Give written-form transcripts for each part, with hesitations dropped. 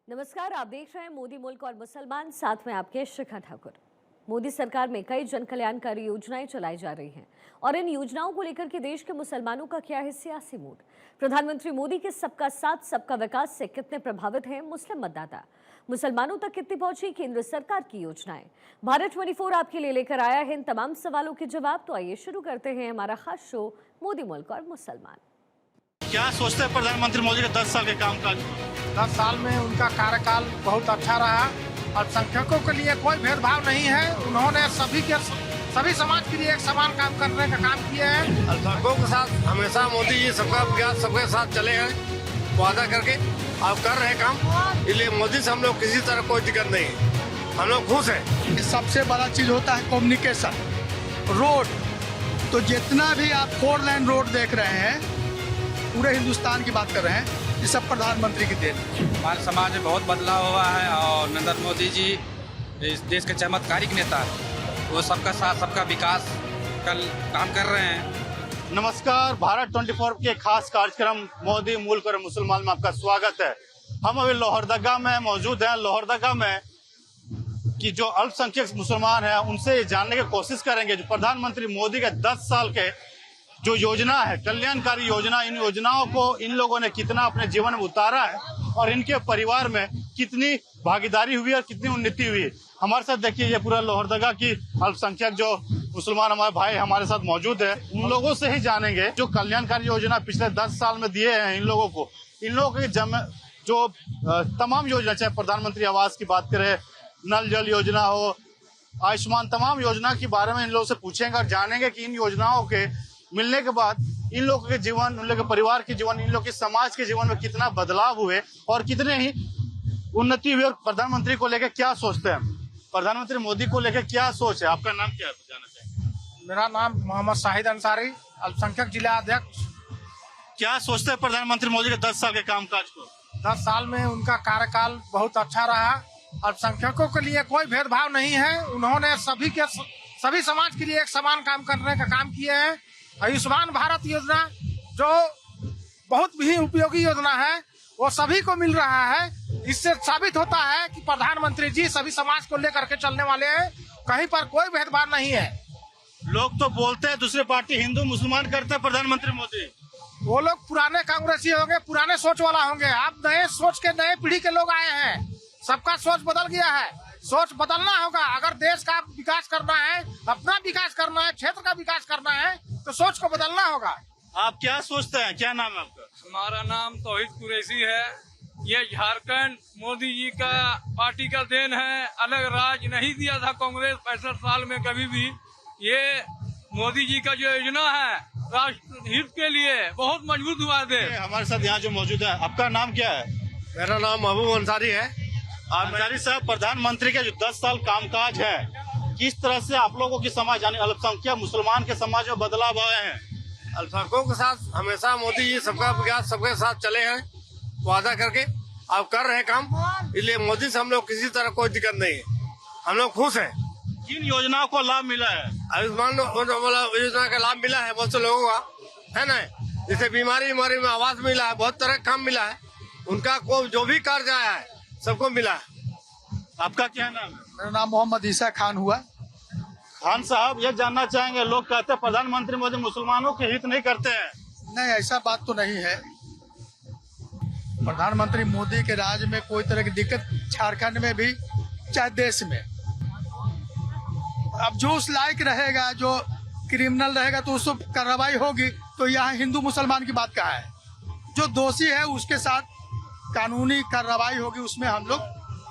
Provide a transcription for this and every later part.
नमस्कार, आप देख रहे हैं मोदी मुल्क और मुसलमान, साथ में आपके शिखा ठाकुर। मोदी सरकार में कई जन कल्याणकारी योजनाएं चलाई जा रही हैं और इन योजनाओं को लेकर के देश के मुसलमानों का क्या है सियासी मूड। प्रधानमंत्री मोदी के सबका साथ सबका विकास से कितने प्रभावित हैं मुस्लिम मतदाता, मुसलमानों तक कितनी पहुंची केंद्र सरकार की योजनाएं। भारत 24 आपके लिए लेकर आया है इन तमाम सवालों के जवाब। तो आइए शुरू करते हैं हमारा खास शो मोदी मुल्क और मुसलमान। क्या सोचते हैं प्रधानमंत्री मोदी के 10 साल के कामकाज? 10 साल में उनका कार्यकाल बहुत अच्छा रहा। अल्पसंख्यकों के लिए कोई भेदभाव नहीं है। उन्होंने सभी समाज के लिए एक समान काम करने का काम किया है। अल्पसंख्यकों के साथ हमेशा मोदी जी सबका विकास सबके साथ चले हैं वादा करके, अब कर रहे काम। इसलिए मोदी से हम लोग किसी तरह कोई दिक्कत नहीं है, हम लोग खुश हैं। सबसे बड़ा चीज होता है कम्युनिकेशन, रोड। तो जितना भी आप 4 लेन रोड देख रहे हैं, पूरे हिंदुस्तान की बात कर रहे हैं, ये सब प्रधानमंत्री की देन है। हमारे समाज में बहुत बदलाव हुआ है और नरेंद्र मोदी जी इस देश के चमत्कारिक नेता हैं। वो सबका साथ सबका विकास का काम कर रहे हैं। नमस्कार, भारत 24 के खास कार्यक्रम मोदी मुल्क और मुसलमान में आपका स्वागत है। हम अभी लोहरदगा में मौजूद हैं। लोहरदगा में कि जो अल्पसंख्यक मुसलमान हैं उनसे जानने की कोशिश करेंगे जो प्रधानमंत्री मोदी के 10 साल के जो योजना है, कल्याणकारी योजना, इन योजनाओं को इन लोगों ने कितना अपने जीवन में उतारा है और इनके परिवार में कितनी भागीदारी हुई और कितनी उन्नति हुई है। हमारे साथ देखिए, ये पूरा लोहरदगा की अल्पसंख्यक जो मुसलमान हमारे भाई हमारे साथ मौजूद है। उन लोगों से ही जानेंगे जो कल्याणकारी योजना पिछले 10 साल में दिए हैं इन लोगों को। इन लोगों के जो तमाम योजना, चाहे प्रधानमंत्री आवास की बात करें, नल जल योजना हो, आयुष्मान, तमाम योजना के बारे में इन लोगों से पूछेंगे और जानेंगे कि इन योजनाओं के मिलने के बाद इन लोगों के जीवन, उन लोगों के परिवार के जीवन, इन लोगों के समाज के जीवन में कितना बदलाव हुए और कितने ही उन्नति हुई। और प्रधानमंत्री को लेकर क्या सोचते हैं, प्रधानमंत्री मोदी को लेकर क्या सोच है। आपका नाम क्या है, जानना चाहेंगे? मेरा नाम मोहम्मद शाहिद अंसारी, अल्पसंख्यक जिला अध्यक्ष। क्या सोचते हैं प्रधानमंत्री मोदी के 10 साल के कामकाज को? 10 साल में उनका कार्यकाल बहुत अच्छा रहा। अल्पसंख्यकों के लिए कोई भेदभाव नहीं है। उन्होंने सभी समाज के लिए एक समान काम करने का काम किया है। आयुष्मान भारत योजना जो बहुत भी उपयोगी योजना है, वो सभी को मिल रहा है। इससे साबित होता है कि प्रधानमंत्री जी सभी समाज को लेकर के चलने वाले हैं। कहीं पर कोई भेदभाव नहीं है। लोग तो बोलते हैं दूसरे पार्टी हिंदू मुसलमान करते हैं प्रधानमंत्री मोदी। वो लोग पुराने कांग्रेसी होंगे, पुराने सोच वाला होंगे। आप नए सोच के, नए पीढ़ी के लोग आए हैं। सबका सोच बदल गया है। सोच बदलना होगा। अगर देश का विकास करना है, अपना विकास करना है, क्षेत्र का विकास करना है, तो सोच को बदलना होगा। आप क्या सोचते हैं, क्या नाम है आपका? हमारा नाम तौहीद कुरैशी है। ये झारखंड मोदी जी का पार्टी का देन है। अलग राज नहीं दिया था कांग्रेस 65 साल में कभी भी। ये मोदी जी का जो योजना है राष्ट्र हित के लिए बहुत मजबूत हुआ दे। हमारे साथ यहाँ जो मौजूद है, आपका नाम क्या है? मेरा नाम महबूब अंसारी है। अंसारी साहब, प्रधानमंत्री के जो 10 साल कामकाज है, किस तरह से आप लोगों की समाज यानी अल्पसंख्यक मुसलमान के समाज में बदलाव आए हैं? अल्पसंख्यकों के साथ हमेशा मोदी जी सबका विकास सबके साथ चले हैं वादा करके, अब कर रहे काम। इसलिए मोदी से हम लोग किसी तरह कोई दिक्कत नहीं है, हम लोग खुश हैं। किन योजनाओं को लाभ मिला है? आयुष्मान योजना का लाभ मिला है बहुत से लोगों का, है ना। जैसे बीमारी में आवास मिला है, बहुत तरह का काम मिला है। उनका को जो भी कार्य आया है सबको मिला है। आपका क्या नाम है? मेरा नाम मोहम्मद ईसा खान हुआ। खान साहब, ये जानना चाहेंगे, लोग कहते हैं प्रधानमंत्री मोदी मुसलमानों के हित नहीं करते हैं। नहीं, ऐसा बात तो नहीं है। प्रधानमंत्री मोदी के राज में कोई तरह की दिक्कत झारखंड में भी, चाहे देश में। अब जो उस लायक रहेगा, जो क्रिमिनल रहेगा तो उसको कार्रवाई होगी। तो यहाँ हिंदू मुसलमान की बात कहाँ है? जो दोषी है उसके साथ कानूनी कार्रवाई होगी। उसमें हम लोग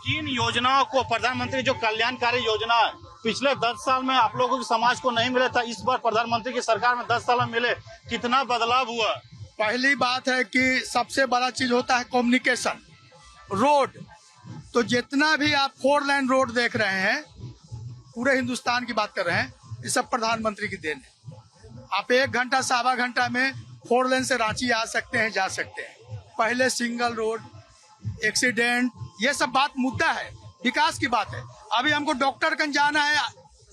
किन योजनाओं को, प्रधानमंत्री जो कल्याणकारी योजना है पिछले 10 साल में आप लोगों के समाज को नहीं मिले था, इस बार प्रधानमंत्री की सरकार में 10 साल में मिले, कितना बदलाव हुआ? पहली बात है कि सबसे बड़ा चीज होता है कम्युनिकेशन, रोड। तो जितना भी आप 4 लेन रोड देख रहे हैं, पूरे हिंदुस्तान की बात कर रहे हैं, ये सब प्रधानमंत्री की देन है। आप 1 घंटा, सवा घंटा में 4 लेन से रांची आ सकते हैं, जा सकते हैं। पहले सिंगल रोड, एक्सीडेंट, ये सब बात मुद्दा है, विकास की बात है। अभी हमको डॉक्टरगंज जाना है,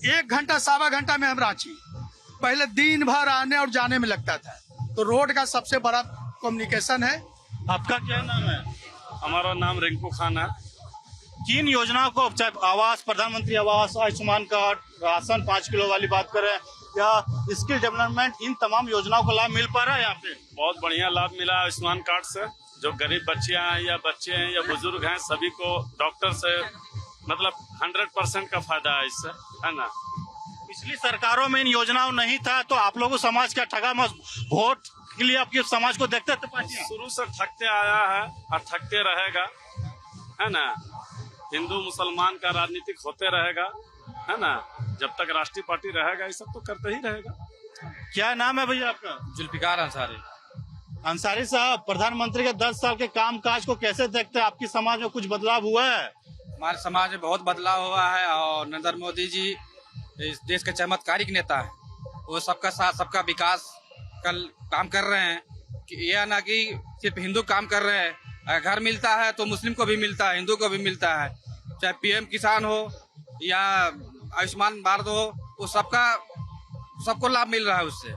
1 घंटा, सवा घंटा में हम रांची। पहले दिन भर आने और जाने में लगता था। तो रोड का सबसे बड़ा कम्युनिकेशन है। आपका क्या नाम है? हमारा नाम रिंकू खान है। किन योजनाओं को, चाहे आवास, प्रधानमंत्री आवास, आयुष्मान कार्ड, राशन 5 किलो वाली बात करें या स्किल डेवलपमेंट, इन तमाम योजनाओं का लाभ मिल पा रहा है यहाँ पे? बहुत बढ़िया लाभ मिला है आयुष्मान कार्ड से। जो गरीब बच्चियां हैं या बच्चे हैं या बुजुर्ग हैं, सभी को डॉक्टर से मतलब 100% का फायदा है इससे, है ना। पिछली सरकारों में इन योजनाओं नहीं था तो आप लोगों समाज का ठगा मत, वोट के लिए आपके समाज को देखते थे पार्टियां? शुरू से ठगते आया है और ठगते रहेगा, है ना। हिंदू मुसलमान का राजनीतिक होते रहेगा, है ना। जब तक राष्ट्रीय पार्टी रहेगा ये सब तो करते ही रहेगा। क्या नाम है भैया आपका? जुल्फिकार अंसारी। अंसारी साहब, प्रधानमंत्री के 10 साल के कामकाज को कैसे देखते हैं? आपकी समाज में कुछ बदलाव हुआ है? हमारे समाज में बहुत बदलाव हुआ है और नरेंद्र मोदी जी इस देश के चमत्कारिक नेता है। वो सबका साथ सबका विकास कल काम कर रहे हैं कि यह ना कि सिर्फ हिंदू काम कर रहे हैं। घर मिलता है तो मुस्लिम को भी मिलता है, हिंदू को भी मिलता है। चाहे पीएम किसान हो या आयुष्मान भारत हो, वो सबको लाभ मिल रहा है उससे।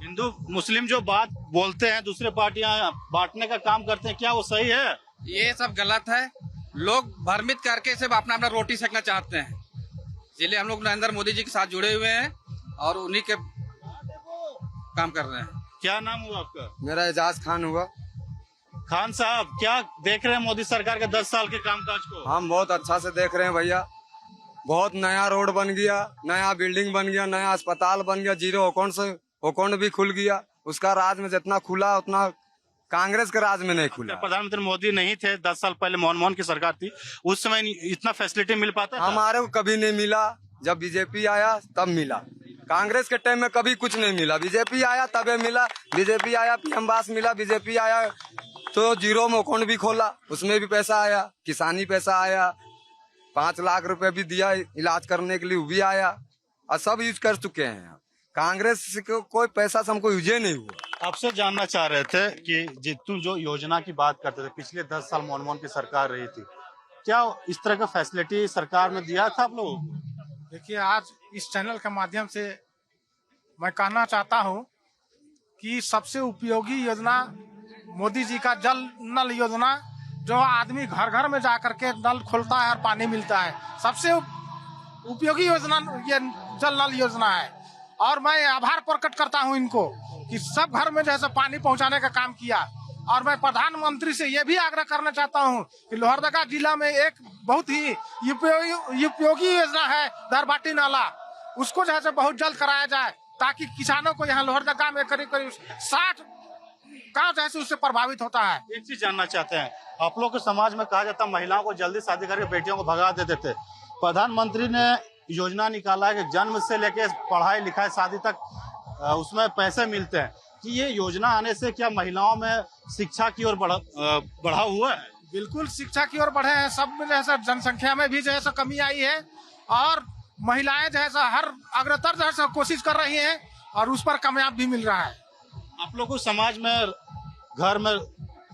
हिंदू मुस्लिम जो बात बोलते हैं, दूसरे पार्टियां बांटने का काम करते हैं, क्या वो सही है? ये सब गलत है। लोग भ्रमित करके सिर्फ अपना अपना रोटी सेकना चाहते हैं, इसलिए हम लोग नरेंद्र मोदी जी के साथ जुड़े हुए हैं और उन्हीं के काम कर रहे हैं। क्या नाम हुआ आपका? मेरा एजाज खान हुआ। खान साहब, क्या देख रहे हैं मोदी सरकार के 10 साल के कामकाज को? हम बहुत अच्छा से देख रहे हैं भैया। बहुत नया रोड बन गया, नया बिल्डिंग बन गया, नया अस्पताल बन गया, जीरो अकाउंट भी खुल गया। उसका राज में जितना खुला उतना कांग्रेस के राज में नहीं खुला। प्रधानमंत्री मोदी नहीं थे 10 साल पहले, मनमोहन की सरकार थी, उस समय इतना फैसिलिटी मिल पाता था? हमारे को कभी नहीं मिला। जब बीजेपी आया तब मिला। कांग्रेस के टाइम में कभी कुछ नहीं मिला। बीजेपी आया तबे मिला। बीजेपी आया, पीएम आवास मिला। बीजेपी आया तो जीरो में अकाउंट भी खोला, उसमें भी पैसा आया। किसानी पैसा आया, 5 लाख रुपए भी दिया इलाज करने के लिए, वो भी आया और सब यूज कर चुके हैं। कांग्रेस को कोई पैसा से हमको यूज नहीं हुआ। आपसे जानना चाह रहे थे कि जितू जो योजना की बात करते थे, पिछले 10 साल मनमोहन की सरकार रही थी, क्या इस तरह का फैसिलिटी सरकार ने दिया था आप लोगों को? देखिए, आज इस चैनल के माध्यम से मैं कहना चाहता हूं कि सबसे उपयोगी योजना मोदी जी का जल नल योजना, जो आदमी घर घर में जाकर के नल खोलता है और पानी मिलता है, सबसे उपयोगी योजना ये जल नल योजना है। और मैं आभार प्रकट करता हूं इनको कि सब घर में जैसे पानी पहुंचाने का काम किया। और मैं प्रधानमंत्री से ये भी आग्रह करना चाहता हूं कि लोहरदगा जिला में एक बहुत ही उपयोगी योजना है दरबाटी नाला, उसको जो है बहुत जल्द कराया जाए ताकि किसानों को यहाँ लोहरदगा में करीब 60 गाँव जैसे उससे प्रभावित होता है। एक चीज जानना चाहते हैं, आप लोग के समाज में कहा जाता है महिलाओं को जल्दी शादी करके बेटियों को भगा देते थे। प्रधानमंत्री ने योजना निकाला है कि जन्म से लेके पढ़ाई लिखाई शादी तक उसमें पैसे मिलते हैं, कि ये योजना आने से क्या महिलाओं में शिक्षा की ओर बढ़ा हुआ है? बिल्कुल शिक्षा की ओर बढ़े हैं। सब में जैसा जनसंख्या में भी जैसा कमी आई है और महिलाएं जैसा हर अग्रतर जैसा कोशिश कर रही हैं और उस पर कामयाब भी मिल रहा है। आप लोगों को समाज में घर में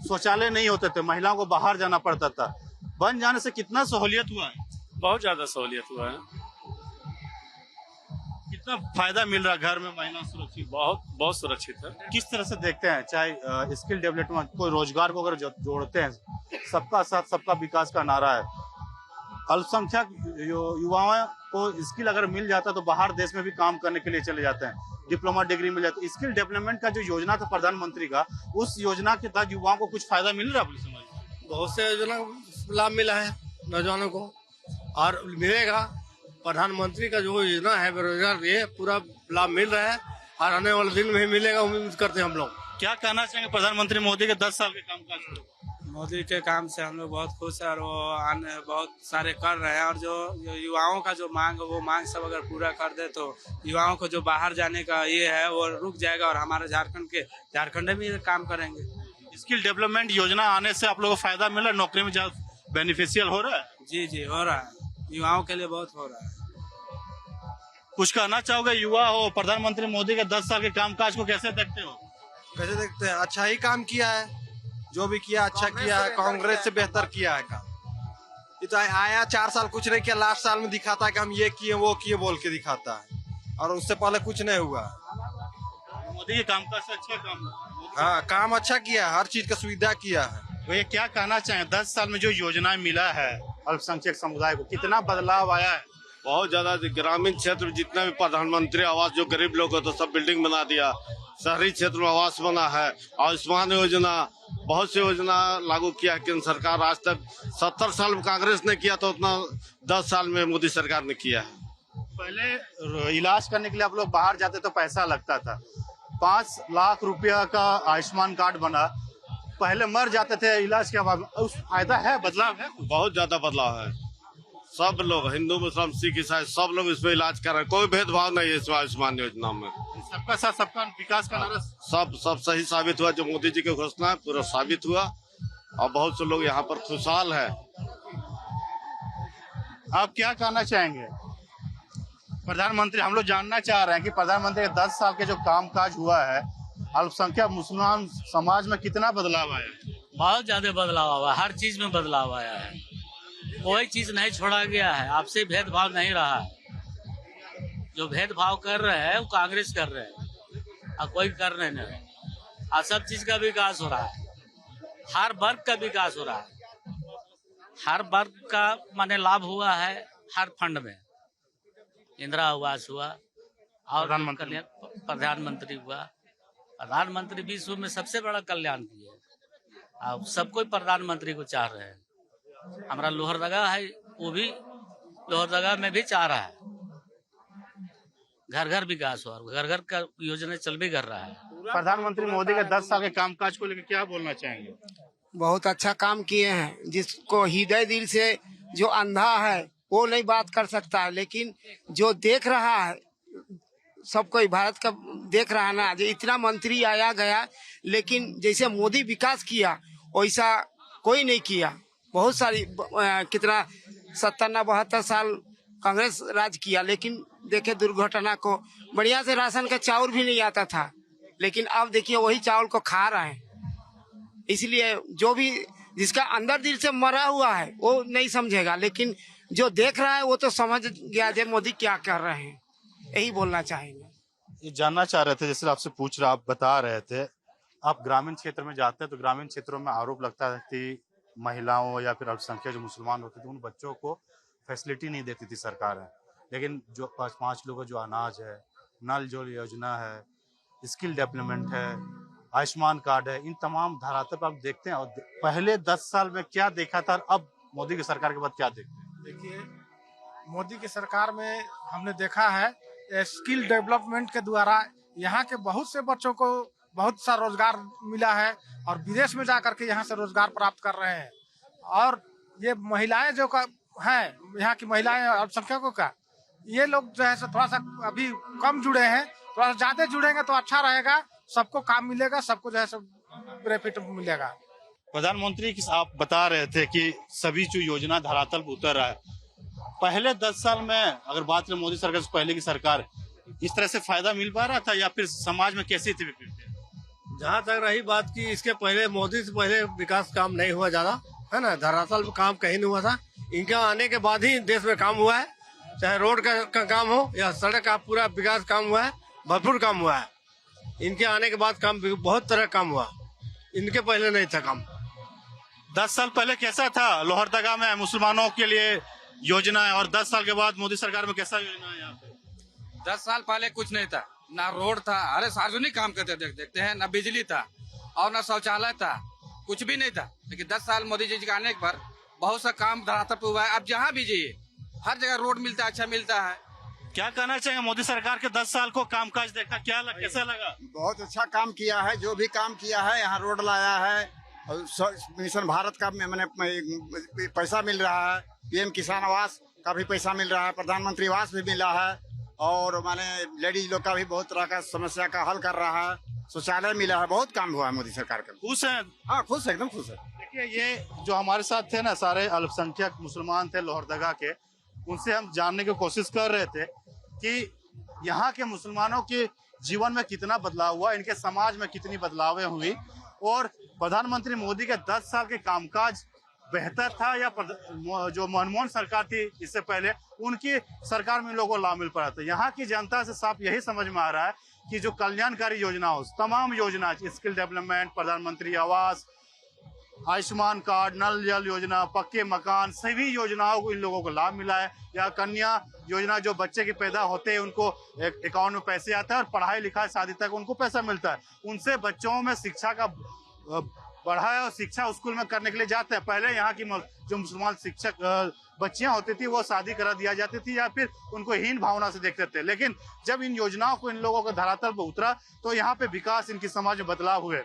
शौचालय नहीं होते थे, महिलाओं को बाहर जाना पड़ता था, बन जाने से कितना सहूलियत हुआ है? बहुत ज्यादा सहूलियत हुआ है। कितना फायदा मिल रहा है घर में महिला सुरक्षित? बहुत सुरक्षित है। किस तरह से देखते हैं, चाहे स्किल डेवलपमेंट को रोजगार को अगर जोड़ते हैं, सबका साथ सबका विकास का नारा है, अल्पसंख्यक युवाओं को स्किल अगर मिल जाता तो बाहर देश में भी काम करने के लिए चले जाते हैं, डिप्लोमा डिग्री मिल जाती है। स्किल डेवलपमेंट का जो योजना था प्रधानमंत्री का, उस योजना के तहत युवाओं को कुछ फायदा मिल रहा है? समाज बहुत से योजना लाभ मिला है नौजवानों को और मिलेगा। प्रधानमंत्री का जो योजना है बेरोजगार, ये पूरा लाभ मिल रहा है और आने वाले दिन में ही मिलेगा, उम्मीद करते हैं हम लोग। क्या कहना चाहेंगे प्रधानमंत्री मोदी के 10 साल के कामकाज को? मोदी के काम से हम लोग बहुत खुश है और वो बहुत सारे कर रहे हैं। और जो युवाओं का जो मांग, वो मांग सब अगर पूरा कर दे तो युवाओं को जो बाहर जाने का ये है वो रुक जाएगा और हमारे झारखंड में काम करेंगे। स्किल डेवलपमेंट योजना आने से आप लोगों को फायदा मिला, नौकरी में बेनिफिशियल हो रहा है? जी हो रहा है, युवाओं के लिए बहुत हो रहा है। कुछ कहना चाहोगे? युवा हो, प्रधानमंत्री मोदी के 10 साल के कामकाज को कैसे देखते हो? कैसे देखते हैं? अच्छा ही काम किया है, जो भी किया अच्छा किया है, कांग्रेस से बेहतर किया है काम। ये तो आया 4 साल कुछ नहीं किया, लास्ट साल में दिखाता है कि हम ये किए वो किए बोल के दिखाता है, और उससे पहले कुछ नहीं हुआ। मोदी के कामकाज से अच्छा काम? हाँ, काम अच्छा किया है, हर चीज का सुविधा किया है। तो ये क्या कहना चाहें, 10 साल में जो योजनाएं मिला है अल्पसंख्यक समुदाय को, कितना बदलाव आया है? बहुत ज्यादा ग्रामीण क्षेत्र में जितना भी प्रधानमंत्री आवास जो गरीब लोग हो तो सब बिल्डिंग बना दिया, शहरी क्षेत्र में आवास बना है, आयुष्मान योजना, बहुत सी योजना लागू किया है केंद्र सरकार। आज तक 70 साल में कांग्रेस ने किया तो उतना 10 साल में मोदी सरकार ने किया है। पहले इलाज करने के लिए आप लोग बाहर जाते तो पैसा लगता था, 5 लाख रुपया का आयुष्मान कार्ड बना, पहले मर जाते थे इलाज के बाद, उस फायदा है, बदलाव है? बहुत ज्यादा बदलाव है। सब लोग, हिंदू मुस्लिम सिख ईसाई, सब लोग इसमें इलाज कर रहे हैं, कोई भेदभाव नहीं है इस आयुष्मान योजना में। सबका साथ सबका विकास का नारा सब सही साबित हुआ, जो मोदी जी की घोषणा है पूरा साबित हुआ और बहुत से लोग यहाँ पर खुशहाल है। आप क्या कहना चाहेंगे प्रधानमंत्री? हम लोग जानना चाह रहे हैं कि प्रधानमंत्री के 10 साल के जो कामकाज हुआ है, अल्पसंख्यक मुसलमान समाज में कितना बदलाव आया है? बहुत ज्यादा बदलाव आया, हर चीज में बदलाव आया है, कोई चीज नहीं छोड़ा गया है, आपसे भेदभाव नहीं रहा है। जो भेदभाव कर रहे हैं वो कांग्रेस कर रहे हैं और कोई कर नहीं रहे। और सब चीज का विकास हो रहा है, हर वर्ग का विकास हो रहा है, हर वर्ग का माने लाभ हुआ है। हर फंड में इंदिरा आवास हुआ और प्रधानमंत्री हुआ। प्रधानमंत्री विश्व में सबसे बड़ा कल्याण किया, अब सब कोई प्रधानमंत्री को चाह रहे हैं। हमारा लोहरदगा है, वो भी लोहरदगा में भी चाह रहा है घर घर विकास हो, घर घर का योजना चल भी कर रहा है। प्रधानमंत्री मोदी के 10 साल के कामकाज को लेकर क्या बोलना चाहेंगे? बहुत अच्छा काम किए हैं। जिसको हृदय दिल से, जो अंधा है वो नहीं बात कर सकता है, लेकिन जो देख रहा है, सब कोई भारत का देख रहा है ना, जो इतना मंत्री आया गया, लेकिन जैसे मोदी विकास किया वैसा कोई नहीं किया। बहुत सारी कितना 70-72 साल कांग्रेस राज किया, लेकिन देखे दुर्घटना को, बढ़िया से राशन का चावल भी नहीं आता था, लेकिन अब देखिए वही चावल को खा रहे हैं। इसलिए जो भी जिसका अंदर दिल से मरा हुआ है वो नहीं समझेगा, लेकिन जो देख रहा है वो तो समझ गया जे मोदी क्या कर रहे हैं। यही बोलना चाहेंगे। ये जानना चाह रहे थे, जैसे आपसे पूछ रहा, आप बता रहे थे, आप ग्रामीण क्षेत्र में जाते हैं तो ग्रामीण क्षेत्रों में आरोप लगता है कि महिलाओं या फिर अल्पसंख्यक जो मुसलमान होते थे उन बच्चों को फैसिलिटी नहीं देती थी सरकार है। लेकिन जो 5 लोगों जो अनाज है, नल जल योजना है, स्किल डेवलपमेंट है, आयुष्मान कार्ड है, इन तमाम धरातल पर आप देखते हैं। और पहले 10 साल में क्या देखा था और अब मोदी की सरकार के बाद क्या देखते हैं? देखिए, मोदी की सरकार में हमने देखा है स्किल डेवलपमेंट के द्वारा यहाँ के बहुत से बच्चों को बहुत सा रोजगार मिला है और विदेश में जाकर के यहाँ से रोजगार प्राप्त कर रहे हैं। और ये महिलाएं जो हैं, यहाँ की महिलाएं अल्पसंख्यकों का, ये लोग जो है थोड़ा सा अभी कम जुड़े हैं, थोड़ा सा ज्यादा जुड़ेंगे तो अच्छा रहेगा, सबको काम मिलेगा, सबको जो है सब बेनिफिट मिलेगा। प्रधानमंत्री आप बता रहे थे कि सभी जो योजना धरातल पर उतर रहा है, पहले 10 साल में अगर बात करें मोदी सरकार से पहले की सरकार, इस तरह से फायदा मिल पा रहा था या फिर समाज में कैसी थी? जहाँ तक रही बात की, इसके पहले मोदी से पहले विकास काम नहीं हुआ ज्यादा, है ना, धरातल में काम कहीं नहीं हुआ था। इनके आने के बाद ही देश में काम हुआ है, चाहे रोड का काम हो या सड़क का पूरा विकास काम हुआ है, भरपूर काम हुआ है। इनके आने के बाद काम बहुत तरह काम हुआ, इनके पहले नहीं था काम। 10 साल पहले कैसा था लोहरदगा में मुसलमानों के लिए योजना है, और 10 साल के बाद मोदी सरकार में कैसा योजना है यहाँ पे? 10 साल पहले कुछ नहीं था, ना रोड था, अरे सार्वजनिक काम करते देखते हैं, ना बिजली था और ना शौचालय था, कुछ भी नहीं था। लेकिन 10 साल मोदी जी के आने पर बहुत सा काम धरातल पर हुआ है। अब जहाँ भी जाइए हर जगह रोड मिलता है, अच्छा मिलता है। क्या कहना चाहिए मोदी सरकार के 10 साल को कामकाज देखा, कैसा लगा? बहुत अच्छा काम किया है, जो भी काम किया है, यहाँ रोड लाया है, मिशन भारत का मैंने पैसा मिल रहा है, पीएम किसान आवास का भी पैसा मिल रहा है, प्रधानमंत्री आवास भी मिला है, और माने लेडीज लोग का भी बहुत तरह का समस्या का हल कर रहा है, शौचालय मिला है, बहुत काम हुआ है मोदी सरकार का। खुश है? हाँ, खुश है, एकदम खुश है। देखिए, ये जो हमारे साथ थे ना, सारे अल्पसंख्यक मुसलमान थे लोहरदगा के, उनसे हम जानने की कोशिश कर रहे थे कि यहाँ के मुसलमानों के जीवन में कितना बदलाव हुआ, इनके समाज में कितनी बदलावें हुई, और प्रधानमंत्री मोदी के 10 साल के कामकाज बेहतर था या जो मनमोहन सरकार थी इससे पहले, उनकी सरकार में लोगों को लाभ मिल पड़ा था। यहाँ की जनता से साफ यही समझ में आ रहा है कि जो कल्याणकारी योजना हो, तमाम योजना, स्किल डेवलपमेंट, प्रधानमंत्री आवास आयुष्मान कार्ड, नल जल योजना, पक्के मकान, सभी योजनाओं को इन लोगों को लाभ मिला है। या कन्या योजना, जो बच्चे के पैदा होते हैं उनको अकाउंट में पैसे आता है और पढ़ाई लिखाई शादी तक उनको पैसा मिलता है। उनसे बच्चों में शिक्षा का बढ़ा है और शिक्षा स्कूल में करने के लिए जाते हैं। पहले यहाँ की जो मुसलमान शिक्षक बच्चियां होती थी वो शादी करा दिया जाती थी या फिर उनको हीन भावना से देखते थे, लेकिन जब इन योजनाओं को इन लोगों को धरातल पर उतरा तो यहाँ पे विकास, इनकी समाज में बदलाव हुए।